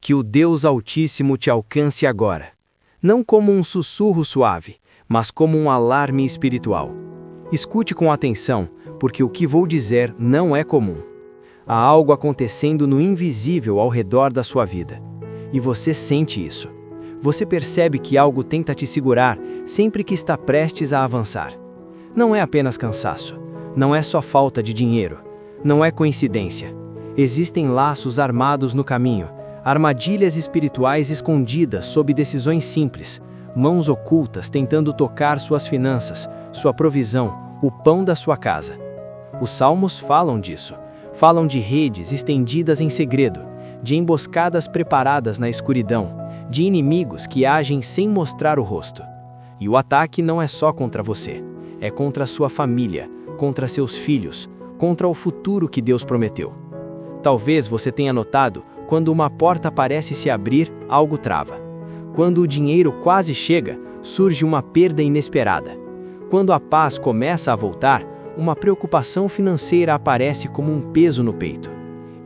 Que o Deus Altíssimo te alcance agora. Não como um sussurro suave, mas como um alarme espiritual. Escute com atenção, porque o que vou dizer não é comum. Há algo acontecendo no invisível ao redor da sua vida. E você sente isso. Você percebe que algo tenta te segurar sempre que está prestes a avançar. Não é apenas cansaço. Não é só falta de dinheiro. Não é coincidência. Existem laços armados no caminho, armadilhas espirituais escondidas sob decisões simples, mãos ocultas tentando tocar suas finanças, sua provisão, o pão da sua casa. Os salmos falam disso. Falam de redes estendidas em segredo, de emboscadas preparadas na escuridão, de inimigos que agem sem mostrar o rosto. E o ataque não é só contra você, é contra a sua família, contra seus filhos, contra o futuro que Deus prometeu. Talvez você tenha notado, quando uma porta parece se abrir, algo trava. Quando o dinheiro quase chega, surge uma perda inesperada. Quando a paz começa a voltar, uma preocupação financeira aparece como um peso no peito.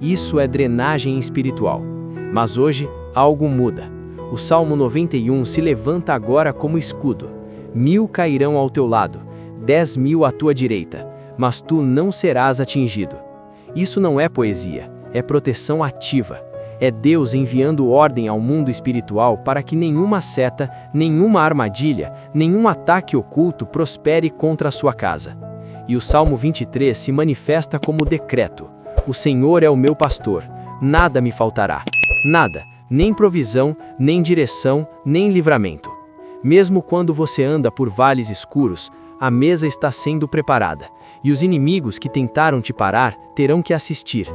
Isso é drenagem espiritual. Mas hoje, algo muda. O Salmo 91 se levanta agora como escudo. 1000 cairão ao teu lado, 10.000 à tua direita, mas tu não serás atingido. Isso não é poesia, é proteção ativa. É Deus enviando ordem ao mundo espiritual para que nenhuma seta, nenhuma armadilha, nenhum ataque oculto prospere contra a sua casa. E o Salmo 23 se manifesta como decreto: o Senhor é o meu pastor, nada me faltará. Nada, nem provisão, nem direção, nem livramento. Mesmo quando você anda por vales escuros, a mesa está sendo preparada, e os inimigos que tentaram te parar terão que assistir.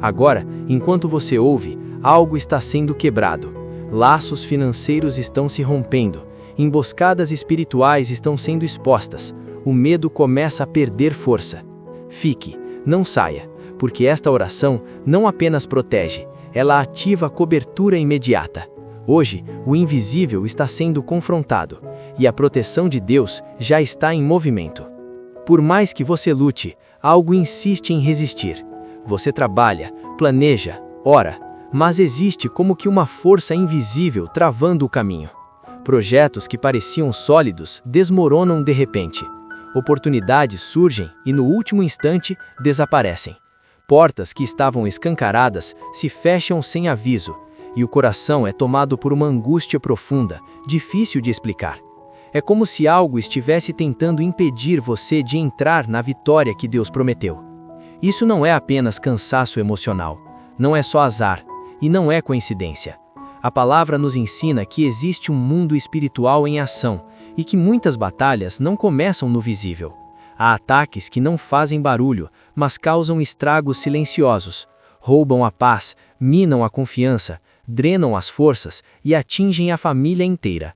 Agora, enquanto você ouve, algo está sendo quebrado. Laços financeiros estão se rompendo, emboscadas espirituais estão sendo expostas. O medo começa a perder força. Fique, não saia, porque esta oração não apenas protege, ela ativa a cobertura imediata. Hoje, o invisível está sendo confrontado, e a proteção de Deus já está em movimento. Por mais que você lute, algo insiste em resistir. Você trabalha, planeja, ora, mas existe como que uma força invisível travando o caminho. Projetos que pareciam sólidos desmoronam de repente. Oportunidades surgem e no último instante desaparecem. Portas que estavam escancaradas se fecham sem aviso, e o coração é tomado por uma angústia profunda, difícil de explicar. É como se algo estivesse tentando impedir você de entrar na vitória que Deus prometeu. Isso não é apenas cansaço emocional, não é só azar, e não é coincidência. A palavra nos ensina que existe um mundo espiritual em ação, e que muitas batalhas não começam no visível. Há ataques que não fazem barulho, mas causam estragos silenciosos. Roubam a paz, minam a confiança, drenam as forças e atingem a família inteira.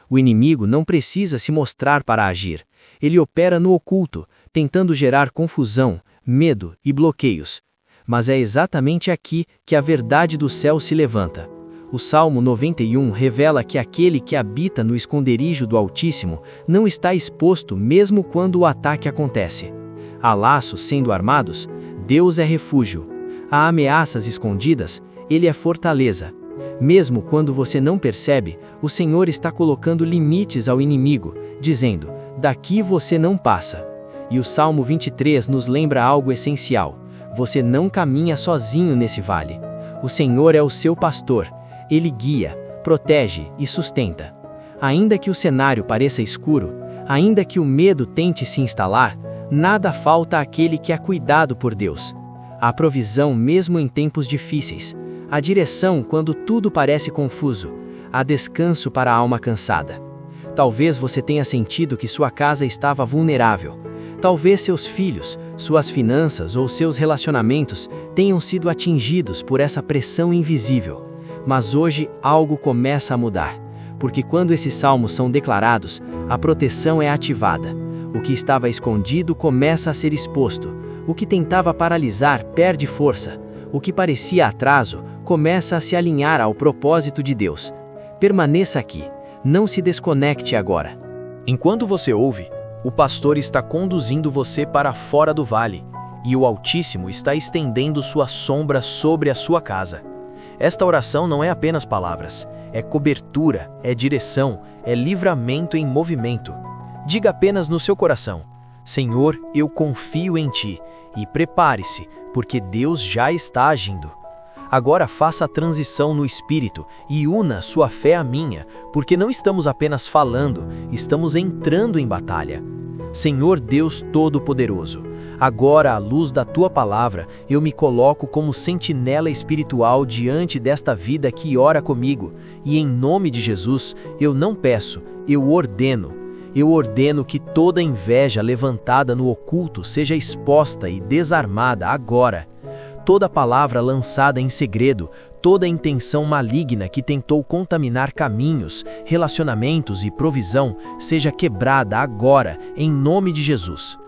O inimigo não precisa se mostrar para agir. Ele opera no oculto, tentando gerar confusão, medo e bloqueios. Mas é exatamente aqui que a verdade do céu se levanta. O Salmo 91 revela que aquele que habita no esconderijo do Altíssimo não está exposto mesmo quando o ataque acontece. Há laços sendo armados, Deus é refúgio. Há ameaças escondidas, Ele é fortaleza. Mesmo quando você não percebe, o Senhor está colocando limites ao inimigo, dizendo: daqui você não passa. E o Salmo 23 nos lembra algo essencial: você não caminha sozinho nesse vale. O Senhor é o seu pastor. Ele guia, protege e sustenta. Ainda que o cenário pareça escuro, ainda que o medo tente se instalar, nada falta àquele que é cuidado por Deus. Há provisão mesmo em tempos difíceis. Há direção quando tudo parece confuso. Há descanso para a alma cansada. Talvez você tenha sentido que sua casa estava vulnerável. Talvez seus filhos, suas finanças ou seus relacionamentos tenham sido atingidos por essa pressão invisível. Mas hoje algo começa a mudar, porque quando esses salmos são declarados, a proteção é ativada. O que estava escondido começa a ser exposto. O que tentava paralisar perde força. O que parecia atraso começa a se alinhar ao propósito de Deus. Permaneça aqui, não se desconecte agora. Enquanto você ouve, o pastor está conduzindo você para fora do vale, e o Altíssimo está estendendo sua sombra sobre a sua casa. Esta oração não é apenas palavras, é cobertura, é direção, é livramento em movimento. Diga apenas no seu coração: Senhor, eu confio em Ti, e prepare-se, porque Deus já está agindo. Agora faça a transição no Espírito e una sua fé à minha, porque não estamos apenas falando, estamos entrando em batalha. Senhor Deus Todo-Poderoso, agora, à luz da Tua palavra, eu me coloco como sentinela espiritual diante desta vida que ora comigo, e em nome de Jesus, eu não peço, eu ordeno. Eu ordeno que toda inveja levantada no oculto seja exposta e desarmada agora. Toda palavra lançada em segredo, toda intenção maligna que tentou contaminar caminhos, relacionamentos e provisão, seja quebrada agora, em nome de Jesus.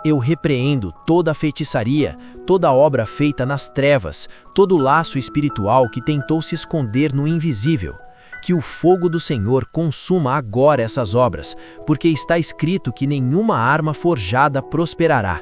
Eu repreendo toda a feitiçaria, toda obra feita nas trevas, todo laço espiritual que tentou se esconder no invisível. Que o fogo do Senhor consuma agora essas obras, porque está escrito que nenhuma arma forjada prosperará.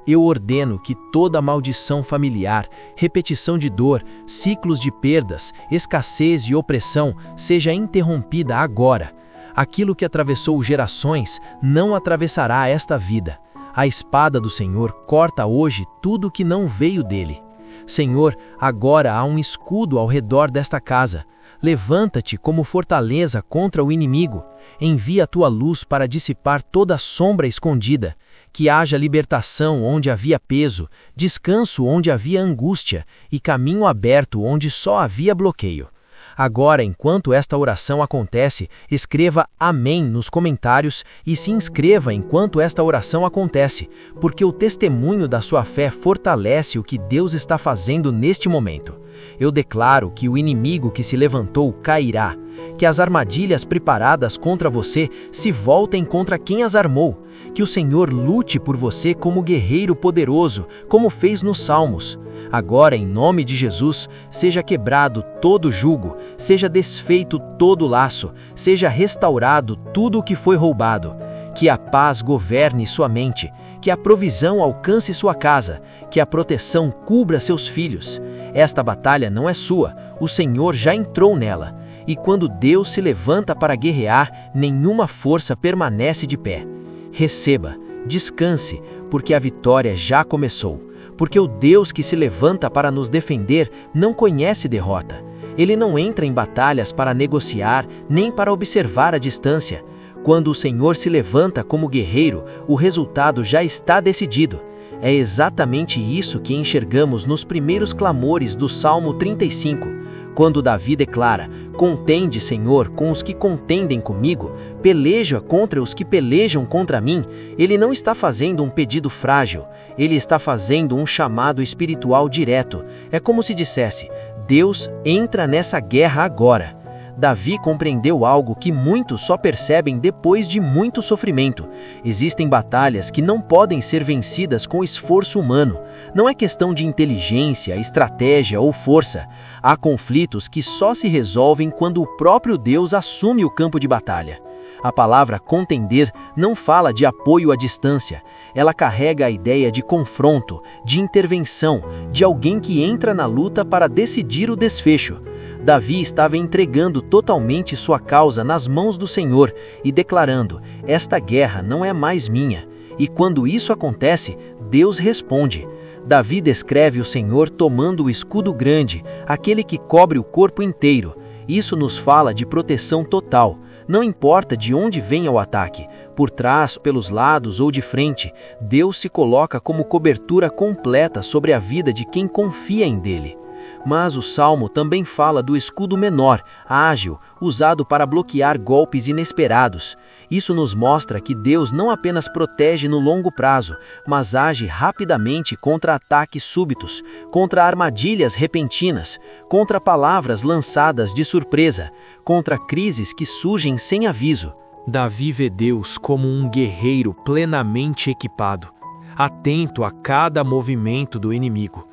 Eu ordeno que toda maldição familiar, repetição de dor, ciclos de perdas, escassez e opressão seja interrompida agora. Aquilo que atravessou gerações não atravessará esta vida. A espada do Senhor corta hoje tudo que não veio dele. Senhor, agora há um escudo ao redor desta casa. Levanta-te como fortaleza contra o inimigo. Envia a tua luz para dissipar toda a sombra escondida. Que haja libertação onde havia peso, descanso onde havia angústia e caminho aberto onde só havia bloqueio. Agora, enquanto esta oração acontece, escreva Amém nos comentários e se inscreva enquanto esta oração acontece, porque o testemunho da sua fé fortalece o que Deus está fazendo neste momento. Eu declaro que o inimigo que se levantou cairá, que as armadilhas preparadas contra você se voltem contra quem as armou, que o Senhor lute por você como guerreiro poderoso, como fez nos Salmos. Agora, em nome de Jesus, seja quebrado todo jugo, seja desfeito todo laço, seja restaurado tudo o que foi roubado. Que a paz governe sua mente, que a provisão alcance sua casa, que a proteção cubra seus filhos. Esta batalha não é sua, o Senhor já entrou nela. E quando Deus se levanta para guerrear, nenhuma força permanece de pé. Receba, descanse, porque a vitória já começou. Porque o Deus que se levanta para nos defender não conhece derrota. Ele não entra em batalhas para negociar, nem para observar a distância. Quando o Senhor se levanta como guerreiro, o resultado já está decidido. É exatamente isso que enxergamos nos primeiros clamores do Salmo 35, quando Davi declara: Contende, Senhor, com os que contendem comigo, peleja contra os que pelejam contra mim. Ele não está fazendo um pedido frágil, ele está fazendo um chamado espiritual direto. É como se dissesse: Deus, entra nessa guerra agora. Davi compreendeu algo que muitos só percebem depois de muito sofrimento. Existem batalhas que não podem ser vencidas com esforço humano. Não é questão de inteligência, estratégia ou força. Há conflitos que só se resolvem quando o próprio Deus assume o campo de batalha. A palavra contender não fala de apoio à distância. Ela carrega a ideia de confronto, de intervenção, de alguém que entra na luta para decidir o desfecho. Davi estava entregando totalmente sua causa nas mãos do Senhor e declarando: esta guerra não é mais minha. E quando isso acontece, Deus responde. Davi descreve o Senhor tomando o escudo grande, aquele que cobre o corpo inteiro. Isso nos fala de proteção total. Não importa de onde venha o ataque, por trás, pelos lados ou de frente, Deus se coloca como cobertura completa sobre a vida de quem confia em dele. Mas o Salmo também fala do escudo menor, ágil, usado para bloquear golpes inesperados. Isso nos mostra que Deus não apenas protege no longo prazo, mas age rapidamente contra ataques súbitos, contra armadilhas repentinas, contra palavras lançadas de surpresa, contra crises que surgem sem aviso. Davi vê Deus como um guerreiro plenamente equipado, atento a cada movimento do inimigo.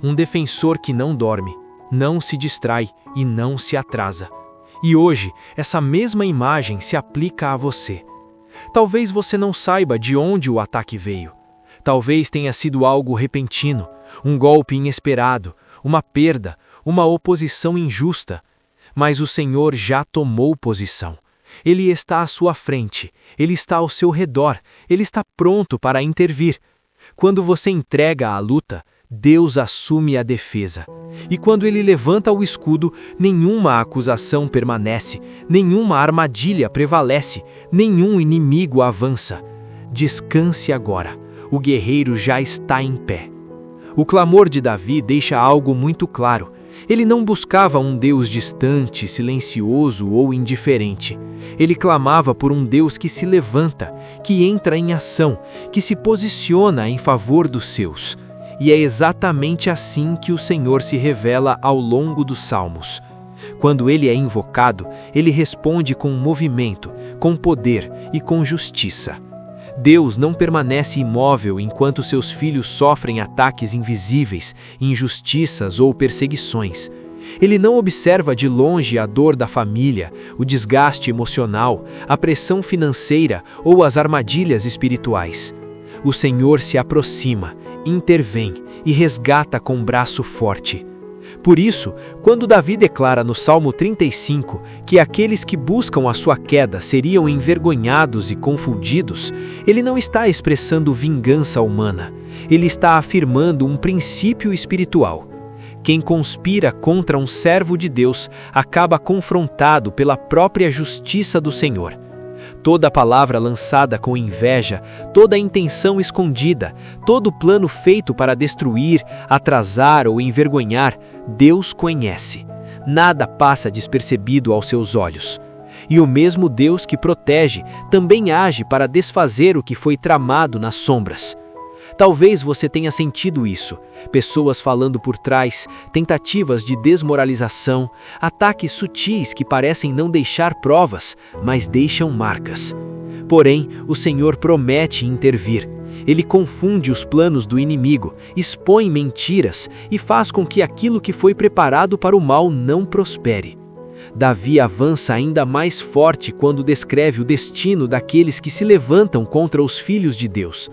Um defensor que não dorme, não se distrai e não se atrasa. E hoje, essa mesma imagem se aplica a você. Talvez você não saiba de onde o ataque veio. Talvez tenha sido algo repentino, um golpe inesperado, uma perda, uma oposição injusta. Mas o Senhor já tomou posição. Ele está à sua frente, Ele está ao seu redor, Ele está pronto para intervir. Quando você entrega a luta, Deus assume a defesa. E quando Ele levanta o escudo, nenhuma acusação permanece, nenhuma armadilha prevalece, nenhum inimigo avança. Descanse agora, o guerreiro já está em pé. O clamor de Davi deixa algo muito claro. Ele não buscava um Deus distante, silencioso ou indiferente. Ele clamava por um Deus que se levanta, que entra em ação, que se posiciona em favor dos seus. E é exatamente assim que o Senhor se revela ao longo dos Salmos. Quando ele é invocado, ele responde com movimento, com poder e com justiça. Deus não permanece imóvel enquanto seus filhos sofrem ataques invisíveis, injustiças ou perseguições. Ele não observa de longe a dor da família, o desgaste emocional, a pressão financeira ou as armadilhas espirituais. O Senhor se aproxima, intervém e resgata com braço forte. Por isso, quando Davi declara no Salmo 35 que aqueles que buscam a sua queda seriam envergonhados e confundidos, ele não está expressando vingança humana, ele está afirmando um princípio espiritual. Quem conspira contra um servo de Deus acaba confrontado pela própria justiça do Senhor. Toda palavra lançada com inveja, toda intenção escondida, todo plano feito para destruir, atrasar ou envergonhar, Deus conhece. Nada passa despercebido aos seus olhos. E o mesmo Deus que protege também age para desfazer o que foi tramado nas sombras. Talvez você tenha sentido isso, pessoas falando por trás, tentativas de desmoralização, ataques sutis que parecem não deixar provas, mas deixam marcas. Porém, o Senhor promete intervir. Ele confunde os planos do inimigo, expõe mentiras e faz com que aquilo que foi preparado para o mal não prospere. Davi avança ainda mais forte quando descreve o destino daqueles que se levantam contra os filhos de Deus.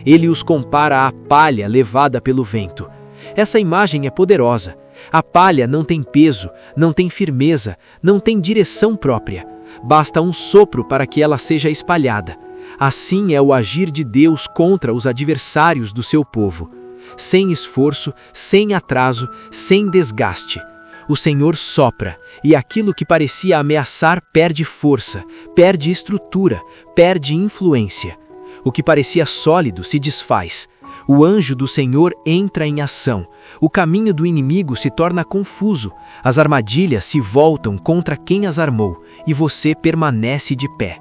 Ele os compara à palha levada pelo vento. Essa imagem é poderosa. A palha não tem peso, não tem firmeza, não tem direção própria. Basta um sopro para que ela seja espalhada. Assim é o agir de Deus contra os adversários do seu povo. Sem esforço, sem atraso, sem desgaste. O Senhor sopra, e aquilo que parecia ameaçar perde força, perde estrutura, perde influência. O que parecia sólido se desfaz. O anjo do Senhor entra em ação. O caminho do inimigo se torna confuso. As armadilhas se voltam contra quem as armou, e você permanece de pé.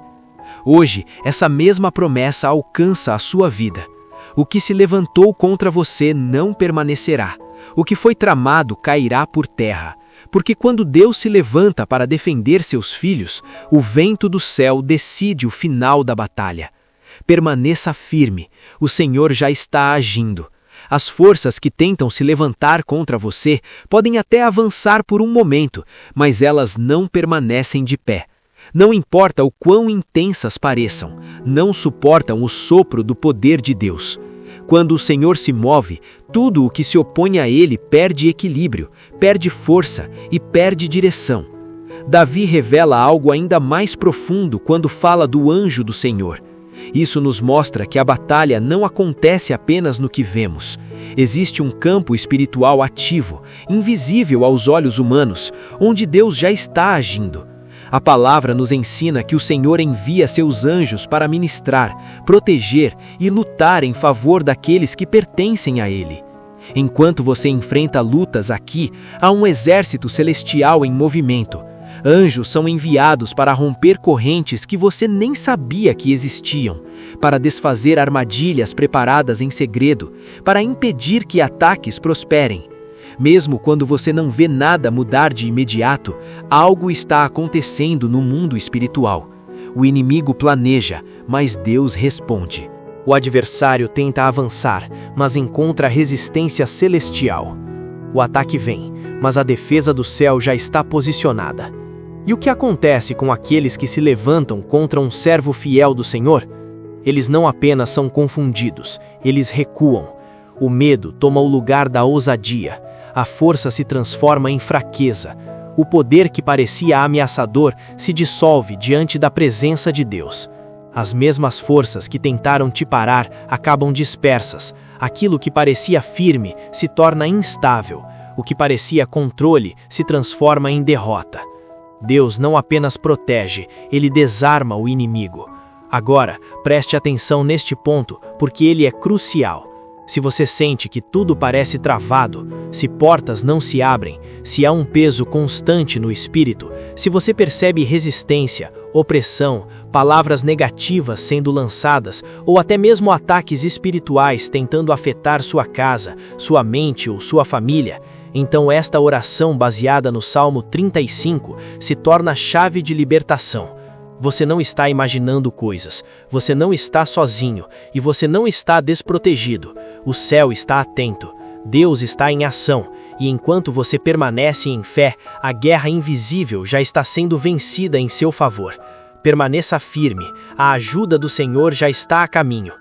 Hoje, essa mesma promessa alcança a sua vida. O que se levantou contra você não permanecerá. O que foi tramado cairá por terra. Porque quando Deus se levanta para defender seus filhos, o vento do céu decide o final da batalha. Permaneça firme, o Senhor já está agindo. As forças que tentam se levantar contra você podem até avançar por um momento, mas elas não permanecem de pé. Não importa o quão intensas pareçam, não suportam o sopro do poder de Deus. Quando o Senhor se move, tudo o que se opõe a ele perde equilíbrio, perde força e perde direção. Davi revela algo ainda mais profundo quando fala do anjo do Senhor. Isso nos mostra que a batalha não acontece apenas no que vemos. Existe um campo espiritual ativo, invisível aos olhos humanos, onde Deus já está agindo. A palavra nos ensina que o Senhor envia seus anjos para ministrar, proteger e lutar em favor daqueles que pertencem a Ele. Enquanto você enfrenta lutas aqui, há um exército celestial em movimento. Anjos são enviados para romper correntes que você nem sabia que existiam, para desfazer armadilhas preparadas em segredo, para impedir que ataques prosperem. Mesmo quando você não vê nada mudar de imediato, algo está acontecendo no mundo espiritual. O inimigo planeja, mas Deus responde. O adversário tenta avançar, mas encontra resistência celestial. O ataque vem, mas a defesa do céu já está posicionada. E o que acontece com aqueles que se levantam contra um servo fiel do Senhor? Eles não apenas são confundidos, eles recuam. O medo toma o lugar da ousadia. a força se transforma em fraqueza. O poder que parecia ameaçador se dissolve diante da presença de Deus. As mesmas forças que tentaram te parar acabam dispersas. Aquilo que parecia firme se torna instável. O que parecia controle se transforma em derrota. Deus não apenas protege, ele desarma o inimigo. Agora, preste atenção neste ponto, porque ele é crucial. Se você sente que tudo parece travado, se portas não se abrem, se há um peso constante no espírito, se você percebe resistência, opressão, palavras negativas sendo lançadas ou até mesmo ataques espirituais tentando afetar sua casa, sua mente ou sua família, então esta oração baseada no Salmo 35 se torna a chave de libertação. Você não está imaginando coisas, você não está sozinho e você não está desprotegido. O céu está atento, Deus está em ação e enquanto você permanece em fé, a guerra invisível já está sendo vencida em seu favor. Permaneça firme, a ajuda do Senhor já está a caminho.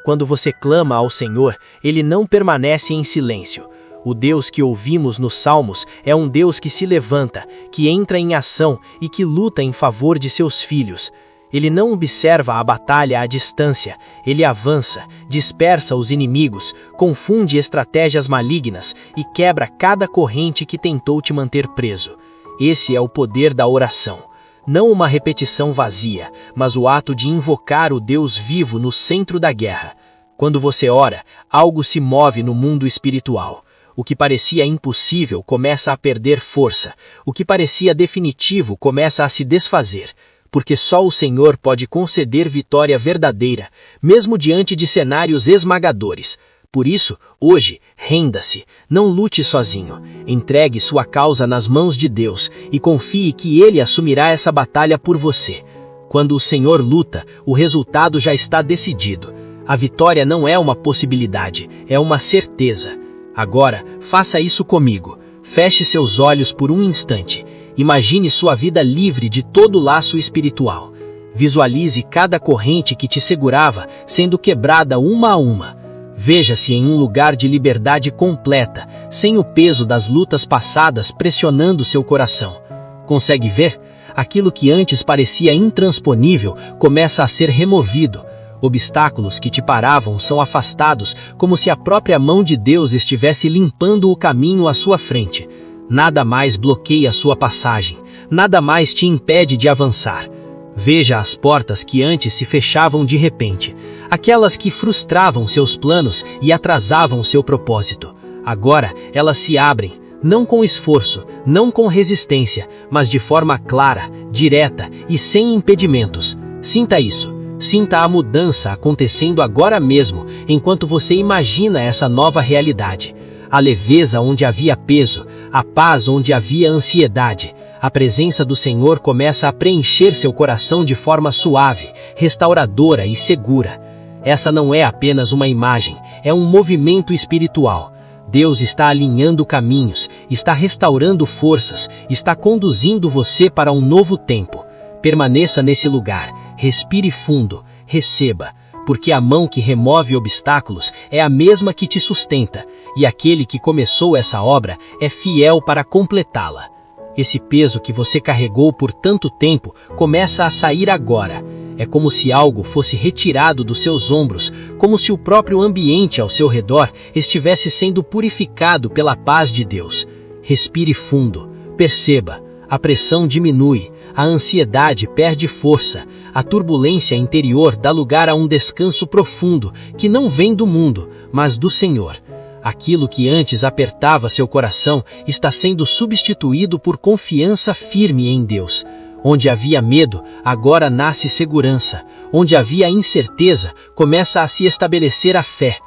Quando você clama ao Senhor, Ele não permanece em silêncio. O Deus que ouvimos nos Salmos é um Deus que se levanta, que entra em ação e que luta em favor de seus filhos. Ele não observa a batalha à distância, ele avança, dispersa os inimigos, confunde estratégias malignas e quebra cada corrente que tentou te manter preso. Esse é o poder da oração. Não uma repetição vazia, mas o ato de invocar o Deus vivo no centro da guerra. Quando você ora, algo se move no mundo espiritual. O que parecia impossível começa a perder força. O que parecia definitivo começa a se desfazer. Porque só o Senhor pode conceder vitória verdadeira, mesmo diante de cenários esmagadores. Por isso, hoje, renda-se, não lute sozinho. Entregue sua causa nas mãos de Deus e confie que Ele assumirá essa batalha por você. Quando o Senhor luta, o resultado já está decidido. A vitória não é uma possibilidade, é uma certeza. Agora, faça isso comigo. Feche seus olhos por um instante. Imagine sua vida livre de todo laço espiritual. Visualize cada corrente que te segurava sendo quebrada uma a uma. Veja-se em um lugar de liberdade completa, sem o peso das lutas passadas pressionando seu coração. Consegue ver? Aquilo que antes parecia intransponível começa a ser removido. Obstáculos que te paravam são afastados como se a própria mão de Deus estivesse limpando o caminho à sua frente. Nada mais bloqueia sua passagem, nada mais te impede de avançar. Veja as portas que antes se fechavam de repente, aquelas que frustravam seus planos e atrasavam seu propósito. Agora elas se abrem, não com esforço, não com resistência, mas de forma clara, direta e sem impedimentos. Sinta isso. Sinta a mudança acontecendo agora mesmo, enquanto você imagina essa nova realidade. A leveza onde havia peso, a paz onde havia ansiedade. A presença do Senhor começa a preencher seu coração de forma suave, restauradora e segura. Essa não é apenas uma imagem, é um movimento espiritual. Deus está alinhando caminhos, está restaurando forças, está conduzindo você para um novo tempo. Permaneça nesse lugar, respire fundo, receba, porque a mão que remove obstáculos é a mesma que te sustenta, e aquele que começou essa obra é fiel para completá-la. Esse peso que você carregou por tanto tempo começa a sair agora. É como se algo fosse retirado dos seus ombros, como se o próprio ambiente ao seu redor estivesse sendo purificado pela paz de Deus. Respire fundo, perceba, a pressão diminui, a ansiedade perde força, a turbulência interior dá lugar a um descanso profundo que não vem do mundo, mas do Senhor. Aquilo que antes apertava seu coração está sendo substituído por confiança firme em Deus. Onde havia medo, agora nasce segurança. Onde havia incerteza, começa a se estabelecer a fé.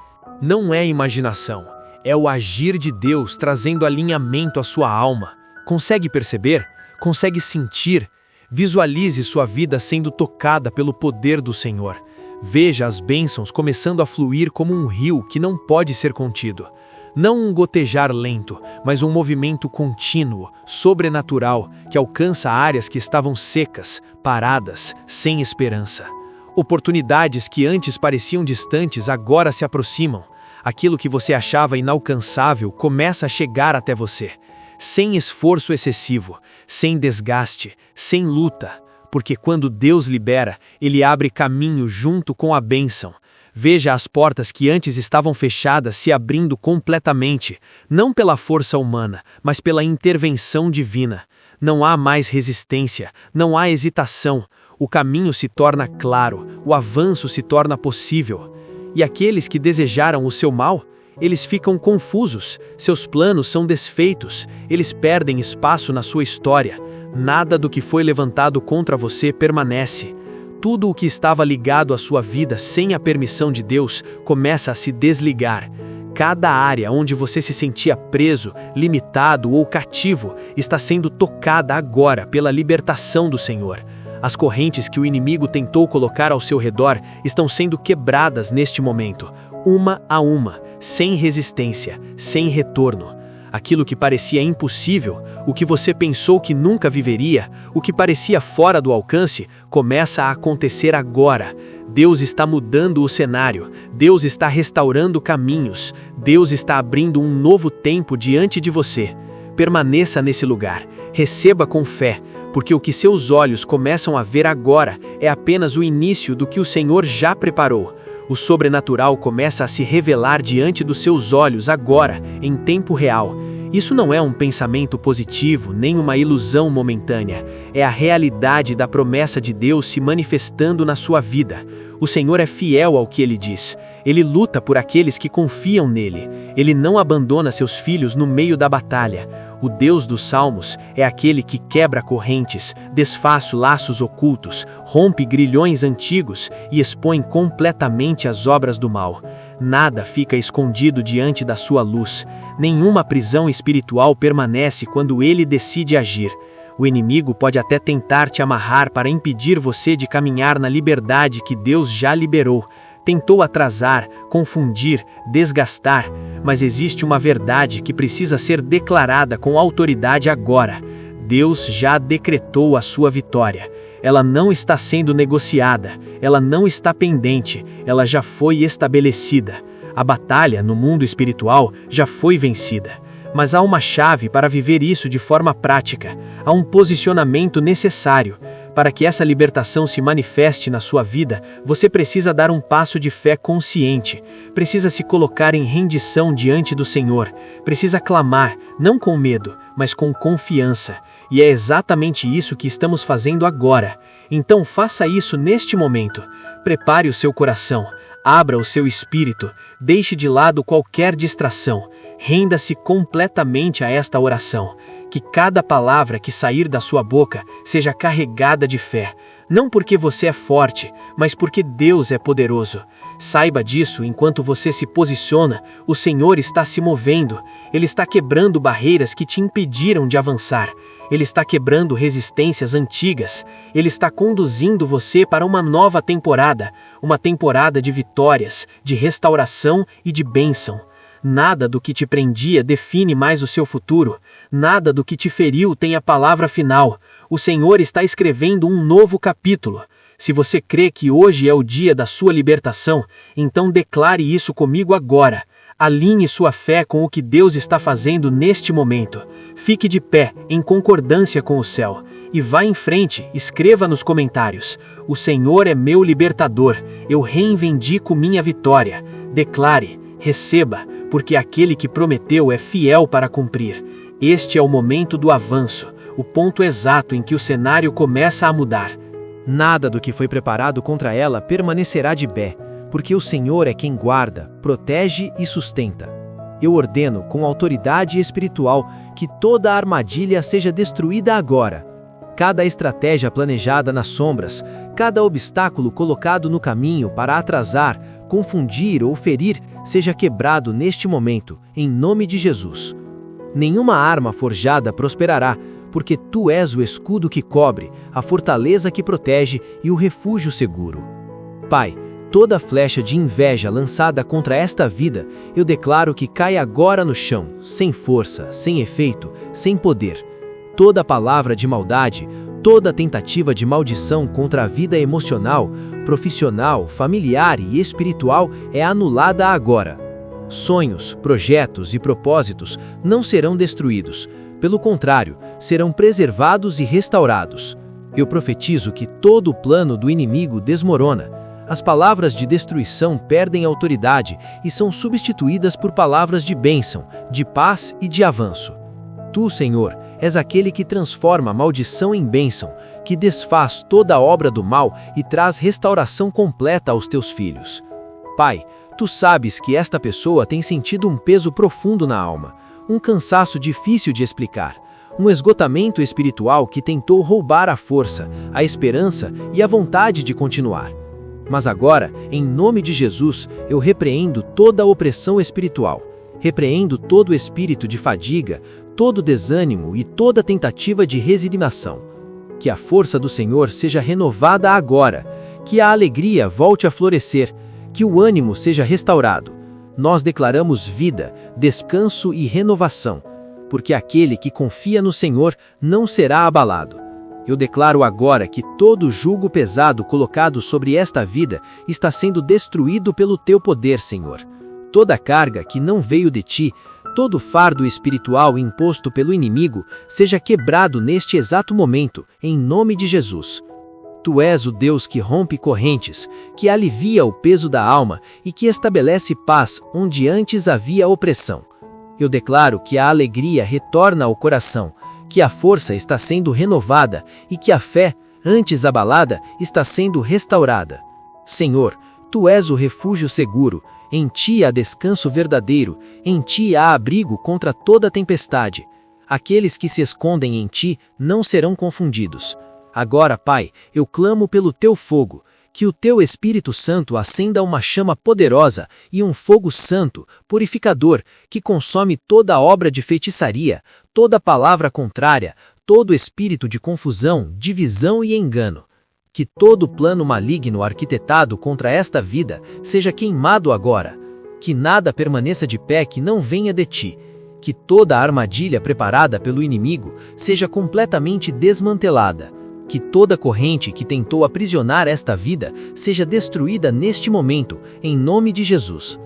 Não é imaginação, é o agir de Deus trazendo alinhamento à sua alma. Consegue perceber? Consegue sentir? Visualize sua vida sendo tocada pelo poder do Senhor. Veja as bênçãos começando a fluir como um rio que não pode ser contido. Não um gotejar lento, mas um movimento contínuo, sobrenatural, que alcança áreas que estavam secas, paradas, sem esperança. Oportunidades que antes pareciam distantes agora se aproximam. Aquilo que você achava inalcançável começa a chegar até você, sem esforço excessivo, sem desgaste, sem luta, porque quando Deus libera, Ele abre caminho junto com a bênção. Veja as portas que antes estavam fechadas se abrindo completamente, não pela força humana, mas pela intervenção divina. Não há mais resistência, não há hesitação. O caminho se torna claro, o avanço se torna possível. E aqueles que desejaram o seu mal, eles ficam confusos, seus planos são desfeitos, eles perdem espaço na sua história. Nada do que foi levantado contra você permanece. Tudo o que estava ligado à sua vida sem a permissão de Deus começa a se desligar. Cada área onde você se sentia preso, limitado ou cativo está sendo tocada agora pela libertação do Senhor. As correntes que o inimigo tentou colocar ao seu redor estão sendo quebradas neste momento, uma a uma, sem resistência, sem retorno. Aquilo que parecia impossível, o que você pensou que nunca viveria, o que parecia fora do alcance, começa a acontecer agora. Deus está mudando o cenário, Deus está restaurando caminhos, Deus está abrindo um novo tempo diante de você. Permaneça nesse lugar, receba com fé, porque o que seus olhos começam a ver agora é apenas o início do que o Senhor já preparou. O sobrenatural começa a se revelar diante dos seus olhos agora, em tempo real. Isso não é um pensamento positivo, nem uma ilusão momentânea. É a realidade da promessa de Deus se manifestando na sua vida. O Senhor é fiel ao que Ele diz. Ele luta por aqueles que confiam nele. Ele não abandona seus filhos no meio da batalha. O Deus dos Salmos é aquele que quebra correntes, desfaz laços ocultos, rompe grilhões antigos e expõe completamente as obras do mal. Nada fica escondido diante da sua luz. Nenhuma prisão espiritual permanece quando ele decide agir. O inimigo pode até tentar te amarrar para impedir você de caminhar na liberdade que Deus já liberou. Tentou atrasar, confundir, desgastar, mas existe uma verdade que precisa ser declarada com autoridade agora. Deus já decretou a sua vitória. Ela não está sendo negociada, ela não está pendente, ela já foi estabelecida. A batalha no mundo espiritual já foi vencida. Mas há uma chave para viver isso de forma prática. Há um posicionamento necessário. Para que essa libertação se manifeste na sua vida, você precisa dar um passo de fé consciente. Precisa se colocar em rendição diante do Senhor. Precisa clamar, não com medo, mas com confiança. E é exatamente isso que estamos fazendo agora. Então faça isso neste momento. Prepare o seu coração. Abra o seu espírito, deixe de lado qualquer distração, renda-se completamente a esta oração. Que cada palavra que sair da sua boca seja carregada de fé, não porque você é forte, mas porque Deus é poderoso. Saiba disso enquanto você se posiciona, o Senhor está se movendo, Ele está quebrando barreiras que te impediram de avançar. Ele está quebrando resistências antigas. Ele está conduzindo você para uma nova temporada, uma temporada de vitórias, de restauração e de bênção. Nada do que te prendia define mais o seu futuro. Nada do que te feriu tem a palavra final. O Senhor está escrevendo um novo capítulo. Se você crê que hoje é o dia da sua libertação, então declare isso comigo agora. Alinhe sua fé com o que Deus está fazendo neste momento. Fique de pé, em concordância com o céu. E vá em frente, escreva nos comentários. O Senhor é meu libertador, eu reivindico minha vitória. Declare, receba, porque aquele que prometeu é fiel para cumprir. Este é o momento do avanço, o ponto exato em que o cenário começa a mudar. Nada do que foi preparado contra ela permanecerá de pé, porque o Senhor é quem guarda, protege e sustenta. Eu ordeno com autoridade espiritual que toda armadilha seja destruída agora. Cada estratégia planejada nas sombras, cada obstáculo colocado no caminho para atrasar, confundir ou ferir, seja quebrado neste momento, em nome de Jesus. Nenhuma arma forjada prosperará, porque tu és o escudo que cobre, a fortaleza que protege e o refúgio seguro. Pai, toda flecha de inveja lançada contra esta vida, eu declaro que cai agora no chão, sem força, sem efeito, sem poder. Toda palavra de maldade, toda tentativa de maldição contra a vida emocional, profissional, familiar e espiritual é anulada agora. Sonhos, projetos e propósitos não serão destruídos. Pelo contrário, serão preservados e restaurados. Eu profetizo que todo o plano do inimigo desmorona. As palavras de destruição perdem autoridade e são substituídas por palavras de bênção, de paz e de avanço. Tu, Senhor, és aquele que transforma a maldição em bênção, que desfaz toda a obra do mal e traz restauração completa aos teus filhos. Pai, tu sabes que esta pessoa tem sentido um peso profundo na alma, um cansaço difícil de explicar, um esgotamento espiritual que tentou roubar a força, a esperança e a vontade de continuar. Mas agora, em nome de Jesus, eu repreendo toda a opressão espiritual, repreendo todo o espírito de fadiga, todo desânimo e toda tentativa de resignação. Que a força do Senhor seja renovada agora, que a alegria volte a florescer, que o ânimo seja restaurado. Nós declaramos vida, descanso e renovação, porque aquele que confia no Senhor não será abalado. Eu declaro agora que todo jugo pesado colocado sobre esta vida está sendo destruído pelo teu poder, Senhor. Toda carga que não veio de ti, todo fardo espiritual imposto pelo inimigo, seja quebrado neste exato momento, em nome de Jesus. Tu és o Deus que rompe correntes, que alivia o peso da alma e que estabelece paz onde antes havia opressão. Eu declaro que a alegria retorna ao coração, que a força está sendo renovada e que a fé, antes abalada, está sendo restaurada. Senhor, tu és o refúgio seguro, em ti há descanso verdadeiro, em ti há abrigo contra toda tempestade. Aqueles que se escondem em ti não serão confundidos. Agora, Pai, eu clamo pelo teu fogo, que o teu Espírito Santo acenda uma chama poderosa e um fogo santo, purificador, que consome toda obra de feitiçaria, toda palavra contrária, todo espírito de confusão, divisão e engano. Que todo plano maligno arquitetado contra esta vida seja queimado agora. Que nada permaneça de pé que não venha de ti. Que toda armadilha preparada pelo inimigo seja completamente desmantelada. Que toda corrente que tentou aprisionar esta vida seja destruída neste momento, em nome de Jesus.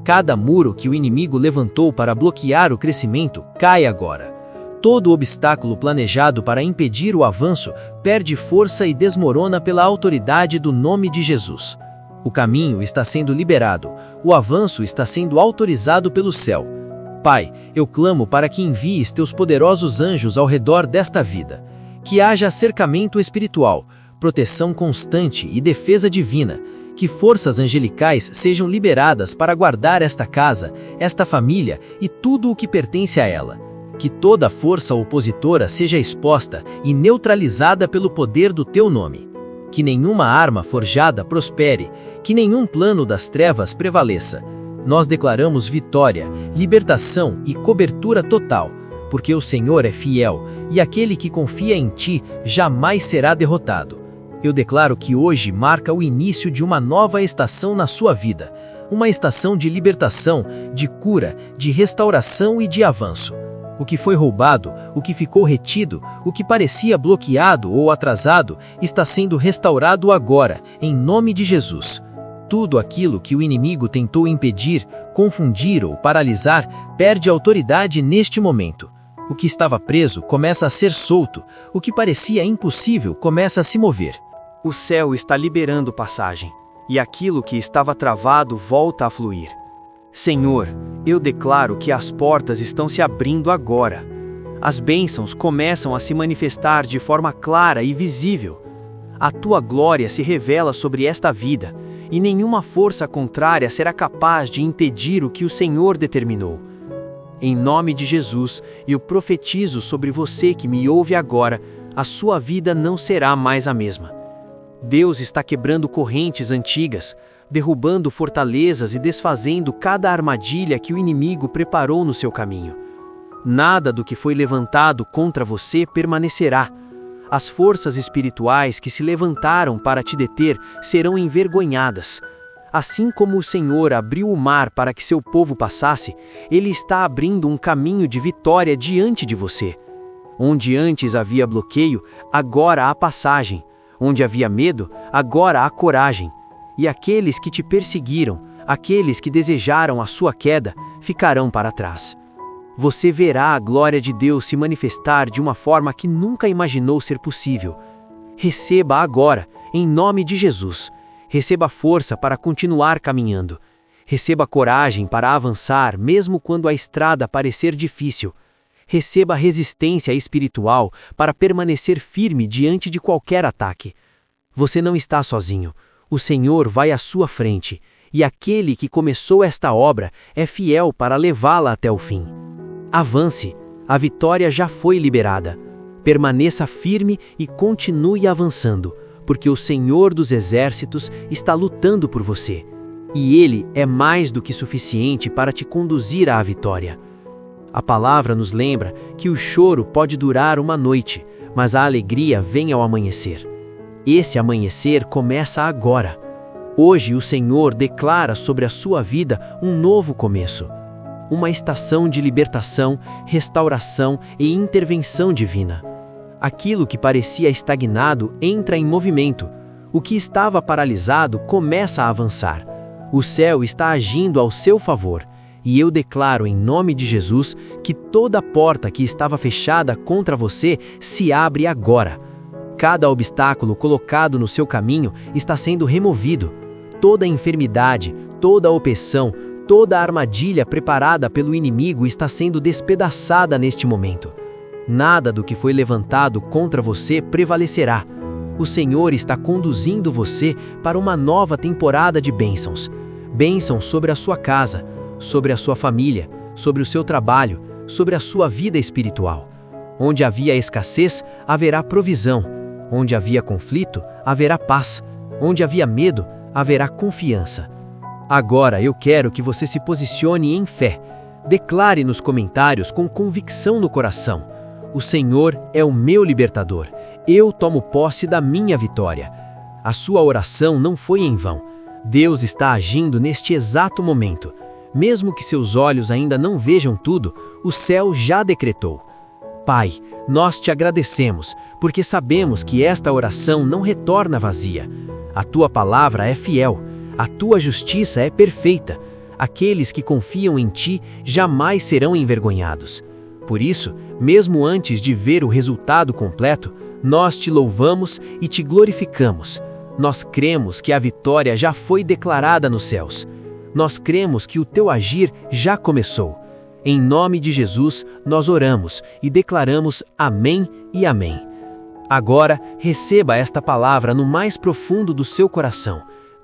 Cada muro que o inimigo levantou para bloquear o crescimento cai agora. Todo obstáculo planejado para impedir o avanço perde força e desmorona pela autoridade do nome de Jesus. O caminho está sendo liberado, o avanço está sendo autorizado pelo céu. Pai, eu clamo para que envies teus poderosos anjos ao redor desta vida. Que haja cercamento espiritual, proteção constante e defesa divina, que forças angelicais sejam liberadas para guardar esta casa, esta família e tudo o que pertence a ela. Que toda força opositora seja exposta e neutralizada pelo poder do teu nome. Que nenhuma arma forjada prospere, que nenhum plano das trevas prevaleça. Nós declaramos vitória, libertação e cobertura total, porque o Senhor é fiel, e aquele que confia em ti jamais será derrotado. Eu declaro que hoje marca o início de uma nova estação na sua vida, uma estação de libertação, de cura, de restauração e de avanço. O que foi roubado, o que ficou retido, o que parecia bloqueado ou atrasado, está sendo restaurado agora, em nome de Jesus. Tudo aquilo que o inimigo tentou impedir, confundir ou paralisar, perde autoridade neste momento. O que estava preso começa a ser solto, o que parecia impossível começa a se mover. O céu está liberando passagem, e aquilo que estava travado volta a fluir. Senhor, eu declaro que as portas estão se abrindo agora. As bênçãos começam a se manifestar de forma clara e visível. A tua glória se revela sobre esta vida, e nenhuma força contrária será capaz de impedir o que o Senhor determinou. Em nome de Jesus, eu profetizo sobre você que me ouve agora, a sua vida não será mais a mesma. Deus está quebrando correntes antigas, derrubando fortalezas e desfazendo cada armadilha que o inimigo preparou no seu caminho. Nada do que foi levantado contra você permanecerá. As forças espirituais que se levantaram para te deter serão envergonhadas. Assim como o Senhor abriu o mar para que seu povo passasse, Ele está abrindo um caminho de vitória diante de você. Onde antes havia bloqueio, agora há passagem. Onde havia medo, agora há coragem. E aqueles que te perseguiram, Aqueles que desejaram a sua queda ficarão para trás. Você verá a glória de Deus se manifestar de uma forma que nunca imaginou ser possível. Receba agora, em nome de Jesus. Receba força para continuar caminhando. Receba coragem para avançar mesmo quando a estrada parecer difícil. Receba resistência espiritual para permanecer firme diante de qualquer ataque. Você não está sozinho. O Senhor vai à sua frente, e aquele que começou esta obra é fiel para levá-la até o fim. Avance, a vitória já foi liberada. Permaneça firme e continue avançando, porque o Senhor dos Exércitos está lutando por você. E Ele é mais do que suficiente para te conduzir à vitória. A palavra nos lembra que o choro pode durar uma noite, mas a alegria vem ao amanhecer. Esse amanhecer começa agora. Hoje o Senhor declara sobre a sua vida um novo começo. Uma estação de libertação, restauração e intervenção divina. Aquilo que parecia estagnado entra em movimento. O que estava paralisado começa a avançar. O céu está agindo ao seu favor. E eu declaro em nome de Jesus que toda porta que estava fechada contra você se abre agora. Cada obstáculo colocado no seu caminho está sendo removido. Toda enfermidade, toda opressão, toda armadilha preparada pelo inimigo está sendo despedaçada neste momento. Nada do que foi levantado contra você prevalecerá. O Senhor está conduzindo você para uma nova temporada de bênçãos. Bênçãos sobre a sua casa, sobre a sua família, sobre o seu trabalho, sobre a sua vida espiritual. Onde havia escassez, haverá provisão. Onde havia conflito, haverá paz. Onde havia medo, haverá confiança. Agora eu quero que você se posicione em fé. Declare nos comentários com convicção no coração: o Senhor é o meu libertador. Eu tomo posse da minha vitória. A sua oração não foi em vão. Deus está agindo neste exato momento. Mesmo que seus olhos ainda não vejam tudo, o céu já decretou. Pai, nós te agradecemos, porque sabemos que esta oração não retorna vazia. A tua palavra é fiel, a tua justiça é perfeita. Aqueles que confiam em ti jamais serão envergonhados. Por isso, mesmo antes de ver o resultado completo, nós te louvamos e te glorificamos. Nós cremos que a vitória já foi declarada nos céus. Nós cremos que o teu agir já começou. Em nome de Jesus, nós oramos e declaramos amém e amém. Agora, receba esta palavra no mais profundo do seu coração.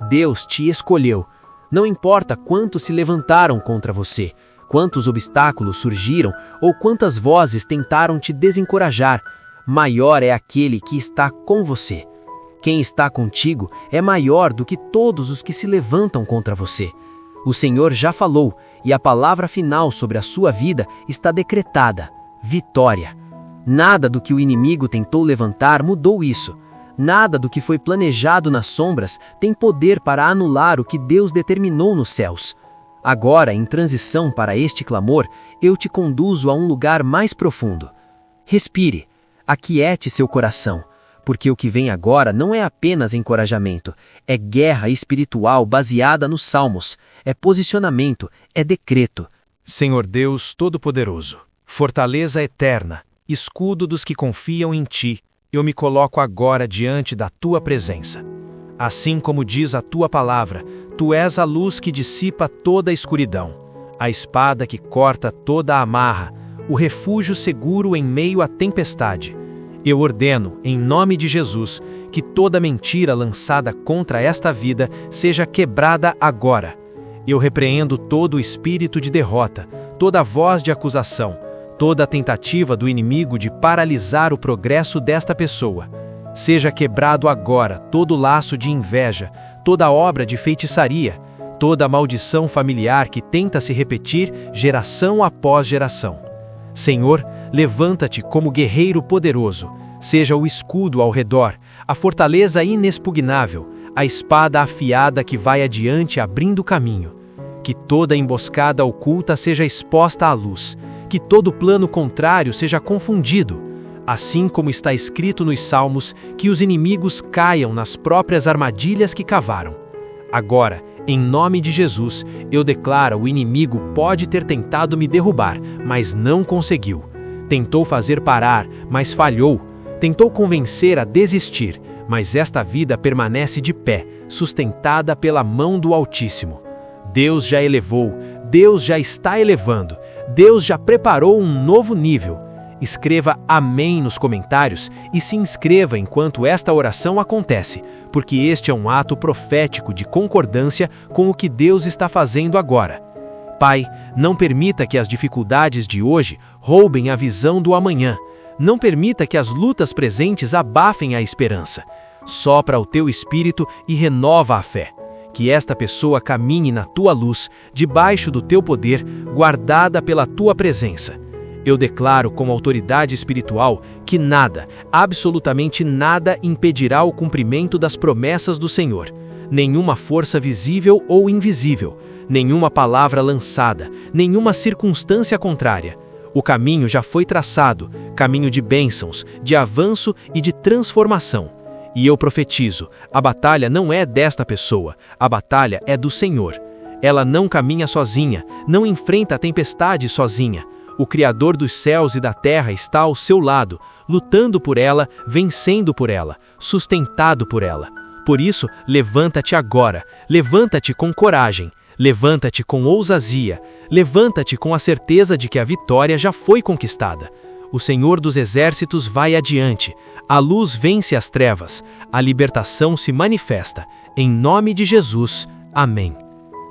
Deus te escolheu. Não importa quantos se levantaram contra você, quantos obstáculos surgiram ou quantas vozes tentaram te desencorajar, maior é aquele que está com você. Quem está contigo é maior do que todos os que se levantam contra você. O Senhor já falou, e a palavra final sobre a sua vida está decretada: vitória. Nada do que o inimigo tentou levantar mudou isso. Nada do que foi planejado nas sombras tem poder para anular o que Deus determinou nos céus. Agora, em transição para este clamor, eu te conduzo a um lugar mais profundo. Respire, aquiete seu coração, porque o que vem agora não é apenas encorajamento, é guerra espiritual baseada nos salmos, é posicionamento, é decreto. Senhor Deus Todo-Poderoso, fortaleza eterna, escudo dos que confiam em ti, eu me coloco agora diante da tua presença. Assim como diz a tua palavra, tu és a luz que dissipa toda a escuridão, a espada que corta toda a amarra, o refúgio seguro em meio à tempestade. Eu ordeno, em nome de Jesus, que toda mentira lançada contra esta vida seja quebrada agora. Eu repreendo todo o espírito de derrota, toda voz de acusação, toda tentativa do inimigo de paralisar o progresso desta pessoa. Seja quebrado agora todo laço de inveja, toda obra de feitiçaria, toda maldição familiar que tenta se repetir geração após geração. Senhor, levanta-te como guerreiro poderoso, seja o escudo ao redor, a fortaleza inexpugnável, a espada afiada que vai adiante abrindo caminho. Que toda emboscada oculta seja exposta à luz, que todo plano contrário seja confundido, assim como está escrito nos Salmos, que os inimigos caiam nas próprias armadilhas que cavaram. Agora, Em nome de Jesus, eu declaro: o inimigo pode ter tentado me derrubar, mas não conseguiu. Tentou fazer parar, mas falhou. Tentou convencer a desistir, mas esta vida permanece de pé, sustentada pela mão do Altíssimo. Deus já elevou, Deus já está elevando, Deus já preparou um novo nível. Escreva amém nos comentários e se inscreva enquanto esta oração acontece, porque este é um ato profético de concordância com o que Deus está fazendo agora. Pai, não permita que as dificuldades de hoje roubem a visão do amanhã. Não permita que as lutas presentes abafem a esperança. Sopra o teu espírito e renova a fé. Que esta pessoa caminhe na tua luz, debaixo do teu poder, guardada pela tua presença. Eu declaro com autoridade espiritual que nada, absolutamente nada, impedirá o cumprimento das promessas do Senhor. Nenhuma força visível ou invisível, nenhuma palavra lançada, nenhuma circunstância contrária. O caminho já foi traçado, caminho de bênçãos, de avanço e de transformação. E eu profetizo, a batalha não é desta pessoa, a batalha é do Senhor. Ela não caminha sozinha, não enfrenta a tempestade sozinha. O Criador dos céus e da terra está ao seu lado, lutando por ela, vencendo por ela, sustentado por ela. Por isso, levanta-te agora, levanta-te com coragem, levanta-te com ousadia, levanta-te com a certeza de que a vitória já foi conquistada. O Senhor dos Exércitos vai adiante, a luz vence as trevas, a libertação se manifesta. Em nome de Jesus, amém.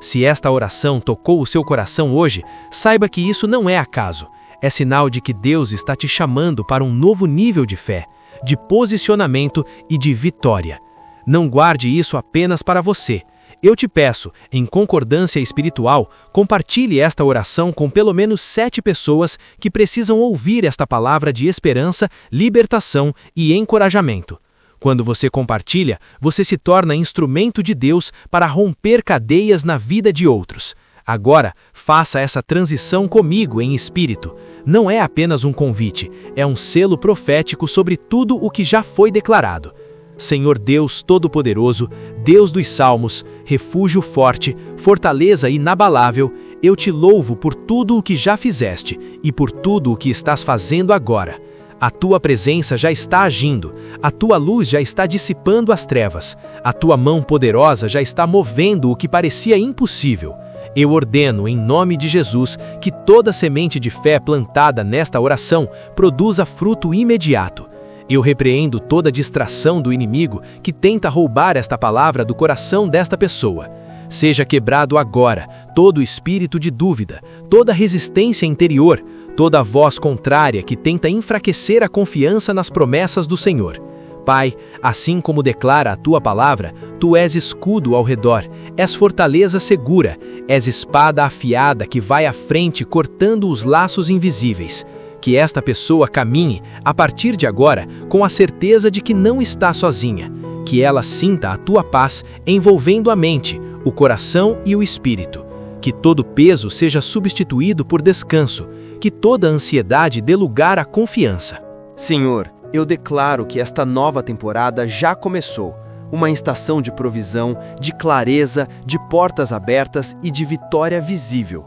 Se esta oração tocou o seu coração hoje, saiba que isso não é acaso. É sinal de que Deus está te chamando para um novo nível de fé, de posicionamento e de vitória. Não guarde isso apenas para você. Eu te peço, em concordância espiritual, compartilhe esta oração com pelo menos 7 pessoas que precisam ouvir esta palavra de esperança, libertação e encorajamento. Quando você compartilha, você se torna instrumento de Deus para romper cadeias na vida de outros. Agora, faça essa transição comigo em espírito. Não é apenas um convite, é um selo profético sobre tudo o que já foi declarado. Senhor Deus Todo-Poderoso, Deus dos Salmos, refúgio forte, fortaleza inabalável, eu te louvo por tudo o que já fizeste e por tudo o que estás fazendo agora. A tua presença já está agindo, a tua luz já está dissipando as trevas, a tua mão poderosa já está movendo o que parecia impossível. Eu ordeno, em nome de Jesus, que toda semente de fé plantada nesta oração produza fruto imediato. Eu repreendo toda distração do inimigo que tenta roubar esta palavra do coração desta pessoa. Seja quebrado agora todo espírito de dúvida, toda resistência interior, toda voz contrária que tenta enfraquecer a confiança nas promessas do Senhor. Pai, assim como declara a tua palavra, tu és escudo ao redor, és fortaleza segura, és espada afiada que vai à frente cortando os laços invisíveis. Que esta pessoa caminhe, a partir de agora, com a certeza de que não está sozinha. Que ela sinta a tua paz envolvendo a mente, o coração e o espírito. Que todo peso seja substituído por descanso. Que toda ansiedade dê lugar à confiança. Senhor, eu declaro que esta nova temporada já começou. Uma estação de provisão, de clareza, de portas abertas e de vitória visível.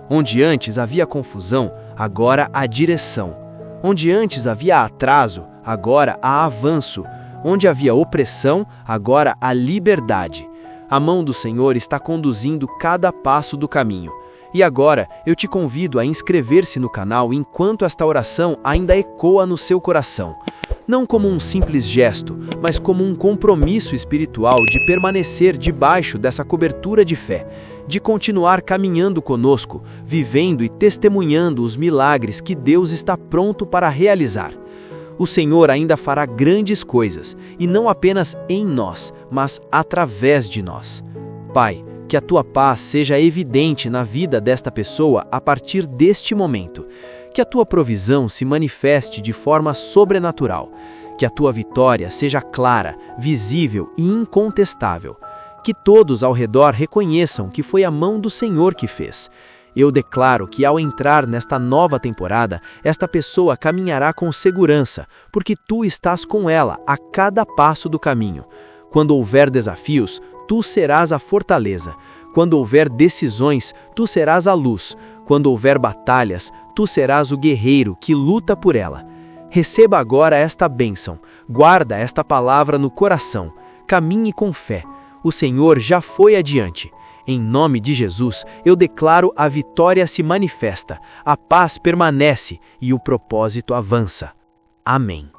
Onde antes havia confusão, agora há direção. Onde antes havia atraso, agora há avanço. Onde havia opressão, agora há liberdade. A mão do Senhor está conduzindo cada passo do caminho. E agora eu te convido a inscrever-se no canal enquanto esta oração ainda ecoa no seu coração. Não como um simples gesto, mas como um compromisso espiritual de permanecer debaixo dessa cobertura de fé, de continuar caminhando conosco, vivendo e testemunhando os milagres que Deus está pronto para realizar. O Senhor ainda fará grandes coisas, e não apenas em nós, mas através de nós. Pai, que a tua paz seja evidente na vida desta pessoa a partir deste momento. Que a tua provisão se manifeste de forma sobrenatural. Que a tua vitória seja clara, visível e incontestável. Que todos ao redor reconheçam que foi a mão do Senhor que fez. Eu declaro que ao entrar nesta nova temporada, esta pessoa caminhará com segurança, porque tu estás com ela a cada passo do caminho. Quando houver desafios, tu serás a fortaleza. Quando houver decisões, tu serás a luz. Quando houver batalhas, tu serás o guerreiro que luta por ela. Receba agora esta bênção. Guarda esta palavra no coração. Caminhe com fé. O Senhor já foi adiante. Em nome de Jesus, eu declaro: a vitória se manifesta, a paz permanece e o propósito avança. Amém.